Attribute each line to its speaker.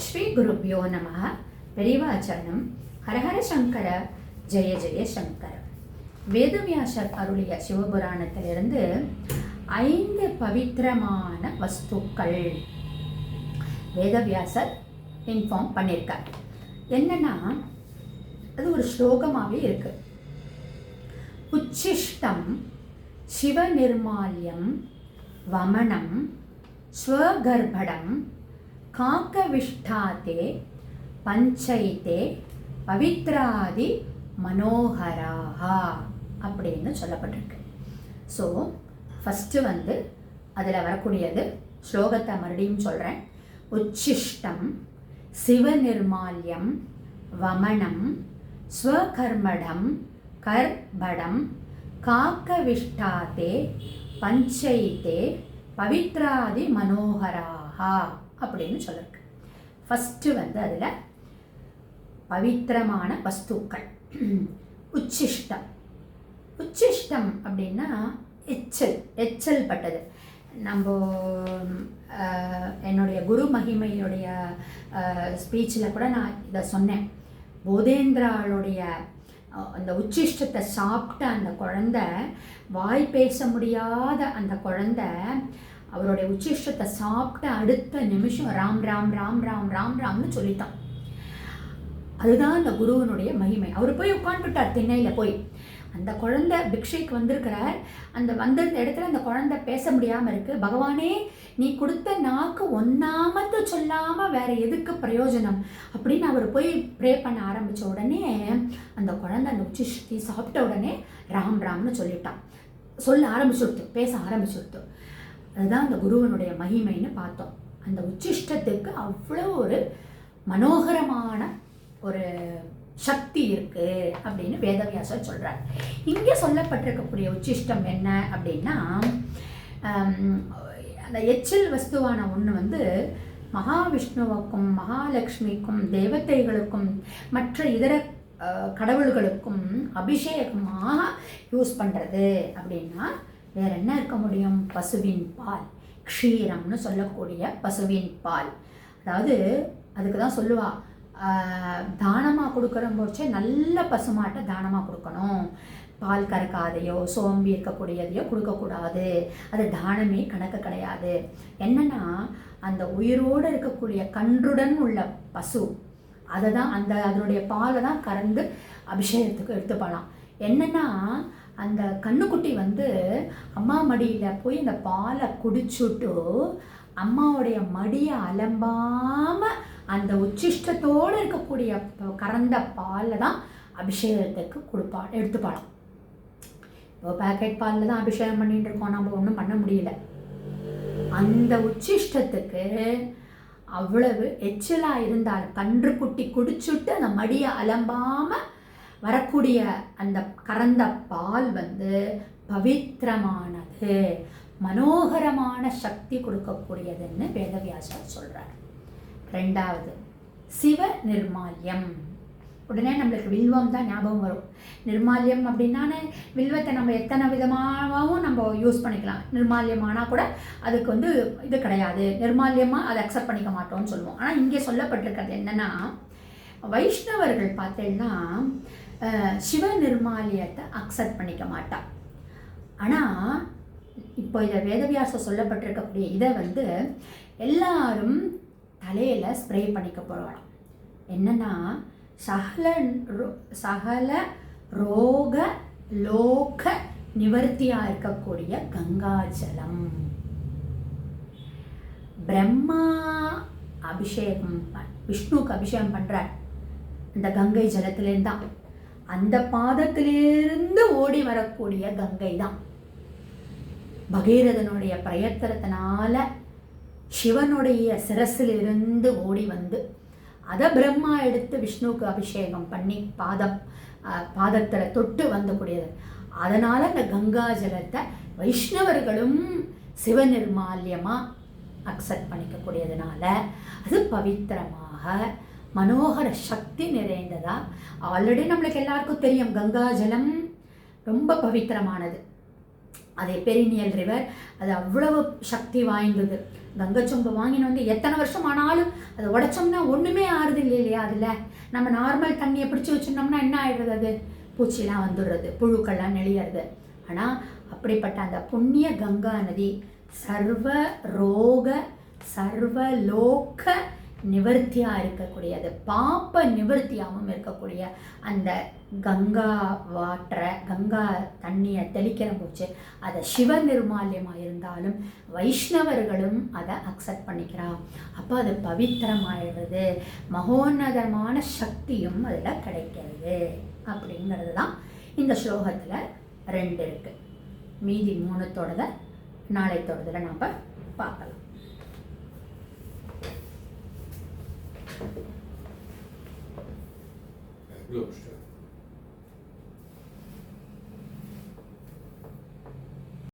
Speaker 1: ஸ்ரீ குருப்யோ நமः. பெரியவாச்சரணம். ஹரஹர சங்கர, ஜெய ஜெய சங்கர. வேதவியாசர் அருளிய சிவபுராணத்திலிருந்து 5 பவித்திரமான வஸ்துக்கள் வேதவியாசர் இன்ஃபார்ம் பண்ணியிருக்கார். என்னன்னா, அது ஒரு ஸ்லோகமாகவே இருக்கு. உச்சிஷ்டம் சிவநிர்மால்யம் வமனம் ஸ்வகர்ப்படம் காக்கவிஷ்டாதே பஞ்சைத்தே பவித்ராதி மனோகராகா அப்படின்னு சொல்லப்பட்டிருக்கு. ஸோ ஃபஸ்ட்டு அதில் வரக்கூடியது ஸ்லோகத்தை மறுபடியும் சொல்கிறேன். உச்சிஷ்டம் சிவநிர்மால்யம் வமனம் ஸ்வகர்மடம் கர்ப்படம் காக்கவிஷ்டாதே பஞ்சைத்தே பவித்ராதி மனோகராகா அப்படின்னு சொல்லிருக்கு. ஃபஸ்ட்டு அதில் பவித்திரமான வஸ்துக்கள். உச்சிஷ்டம். உச்சிஷ்டம் அப்படின்னா எச்சல் பட்டது. நம்ம என்னுடைய குரு மகிமையுடைய ஸ்பீச்சில் கூட நான் இதை சொன்னேன். போதேந்திராளுடைய அந்த உச்சிஷ்டத்தை சாப்பிட்ட அந்த குழந்தை, வாய் பேச முடியாத அந்த குழந்தை அவருடைய உச்சிஷ்டத்தை சாப்பிட்ட அடுத்த நிமிஷம் ராம் ராம் ராம் ராம் ராம் ராம்னு சொல்லிட்டான். அதுதான் அந்த குருவனுடைய மகிமை. அவர் போய் உட்காந்துட்டார் திண்ணையில் போய். அந்த குழந்தை பிக்ஷைக்கு வந்திருக்கிறார். அந்த வந்திருந்த இடத்துல அந்த குழந்தை பேச முடியாமல் இருக்குது. பகவானே, நீ கொடுத்த நாக்கு ஒன்னாமத்து சொல்லாமல் வேற எதுக்கு பிரயோஜனம் அப்படின்னு அவர் போய் ப்ரே பண்ண ஆரம்பித்த உடனே அந்த குழந்தை அந்த உச்சிஷ்டி சாப்பிட்ட உடனே ராம் ராம்னு சொல்லிட்டான். சொல்ல ஆரம்பிச்சுடுத்து, பேச ஆரம்பிச்சுடுத்து. அதுதான் அந்த குருவனுடைய மகிமைன்னு பார்த்தோம். அந்த உச்சிஷ்டத்துக்கு அவ்வளோ ஒரு மனோகரமான ஒரு சக்தி இருக்கு அப்படின்னு வேதவியாசர் சொல்றார். இங்கே சொல்லப்பட்டிருக்கக்கூடிய உச்சிஷ்டம் என்ன அப்படின்னா, அந்த எச்சில் வஸ்துவான ஒன்று மகாவிஷ்ணுவுக்கும் மகாலட்சுமிக்கும் தேவதைகளுக்கும் மற்ற இதர கடவுள்களுக்கும் அபிஷேகமாக யூஸ் பண்ணுறது அப்படின்னா வேற என்ன இருக்க முடியும்? பசுவின் பால், க்ஷீரம்னு சொல்லக்கூடிய பசுவின் பால். அதாவது அதுக்கு தான் சொல்லுவா, தானமாக கொடுக்குற போச்சே நல்ல பசுமாட்டை தானமாக கொடுக்கணும். பால் கறக்காதையோ சோம்பி இருக்கக்கூடியதையோ கொடுக்கக்கூடாது. அது தானமே கணக்கு கிடையாது. என்னன்னா, அந்த உயிரோடு இருக்கக்கூடிய கன்றுடன் உள்ள பசு அதை தான் அதனுடைய பாலை தான் கறந்து அபிஷேகத்துக்கு எடுத்துப்பாலாம். என்னன்னா, அந்த கண்ணுக்குட்டி அம்மா மடியில் போய் இந்த பாலை குடிச்சுட்டு அம்மாவுடைய மடியை அலம்பாமல் அந்த உச்சிஷ்டத்தோடு இருக்கக்கூடிய கறந்த பாலில் தான் அபிஷேகத்துக்கு எடுத்துப்பாலாம். இப்போ பேக்கெட் பாலில் தான் அபிஷேகம் பண்ணிட்டு இருக்கோம், நம்ம ஒன்றும் பண்ண முடியல. அந்த உச்சிஷ்டத்துக்கு அவ்வளவு எச்சலாக இருந்தாலும் கன்றுக்குட்டி குடிச்சுட்டு அந்த மடியை அலம்பாமல் வரக்கூடிய அந்த கறந்த பால் பவித்திரமானது, மனோகரமான சக்தி கொடுக்கக்கூடியதுன்னு வேதவியாசர் சொல்கிறார். 2வது சிவ நிர்மால்யம். உடனே நம்மளுக்கு வில்வம் தான் ஞாபகம் வரும். நிர்மால்யம் அப்படின்னானே வில்வத்தை நம்ம எத்தனை விதமாகவும் நம்ம யூஸ் பண்ணிக்கலாம். நிர்மால்யமானால் கூட அதுக்கு இது கிடையாது, நிர்மால்யமாக அதை அக்செப்ட் பண்ணிக்க மாட்டோம்னு சொல்லுவோம். ஆனால் இங்கே சொல்லப்பட்டிருக்கிறது என்னென்னா, வைஷ்ணவர்கள் பார்த்தேன்னா சிவ நிர்மால்யத்தை அக்செப்ட் பண்ணிக்க மாட்டா. ஆனால் இப்போ இதை வேதவியாசம் சொல்லப்பட்டிருக்கக்கூடிய இதை எல்லாரும் தலையில் ஸ்ப்ரே பண்ணிக்க போகிறோம். என்னன்னா, சகல ரோக லோக நிவர்த்தியாக இருக்கக்கூடிய கங்காஜலம். பிரம்மா அபிஷேகம் விஷ்ணுவுக்கு அபிஷேகம் பண்ணுறார் அந்த கங்கை ஜலத்திலேருந்து தான். அந்த பாதத்திலிருந்து ஓடி வரக்கூடிய கங்கை தான் பகீரதனுடைய பிரயத்தனத்தினால சிவனுடைய சிரசிலிருந்து ஓடி அதை பிரம்மா எடுத்து விஷ்ணுவுக்கு அபிஷேகம் பண்ணி பாதத்தில் தொட்டு வந்தக்கூடியது. அதனால் அந்த கங்கா ஜலத்தை வைஷ்ணவர்களும் சிவநிர்மால்யமாக அக்செப்ட் பண்ணிக்கக்கூடியதுனால அது பவித்திரமாக மனோகர சக்தி நிறைந்ததா. ஆல்ரெடி நம்மளுக்கு எல்லாருக்கும் தெரியும், கங்கா ஜலம் ரொம்ப பவித்திரமானது. அதே பெரினியல் ரிவர், அது அவ்வளவு சக்தி வாய்ந்தது. கங்கை சொம்பு வாங்கின்னு வந்து எத்தனை வருஷம் ஆனாலும் அதை உடைச்சோம்னா ஒன்றுமே ஆறுது இல்லையா? அதில் நம்ம நார்மல் தண்ணியை பிடிச்சி வச்சுருந்தோம்னா என்ன ஆகிடுறது? அது பூச்சிலாம் வந்துடுறது, புழுக்கள்லாம் நெளியறது. ஆனால் அப்படிப்பட்ட அந்த புண்ணிய கங்கா நதி சர்வ ரோக சர்வலோக நிவர்த்தியாக இருக்கக்கூடியது, பாப்ப நிவர்த்தியாகவும் இருக்கக்கூடிய அந்த கங்கா வாட்டரை, கங்கா தண்ணியை தெளிக்கிற போச்சு அதை சிவ நிர்மால்யமாக இருந்தாலும் வைஷ்ணவர்களும் அதை அக்செப்ட் பண்ணிக்கிறான். அப்போ அது பவித்திரமாயிடுறது, மகோன்னதமான சக்தியும் அதில் கிடைக்கிறது. அப்படிங்கிறது தான் இந்த ஸ்லோகத்தில் 2 இருக்குது. மீதி 3 நாளை தொடர்தில் நாம் பார்க்கலாம்.
Speaker 2: Good.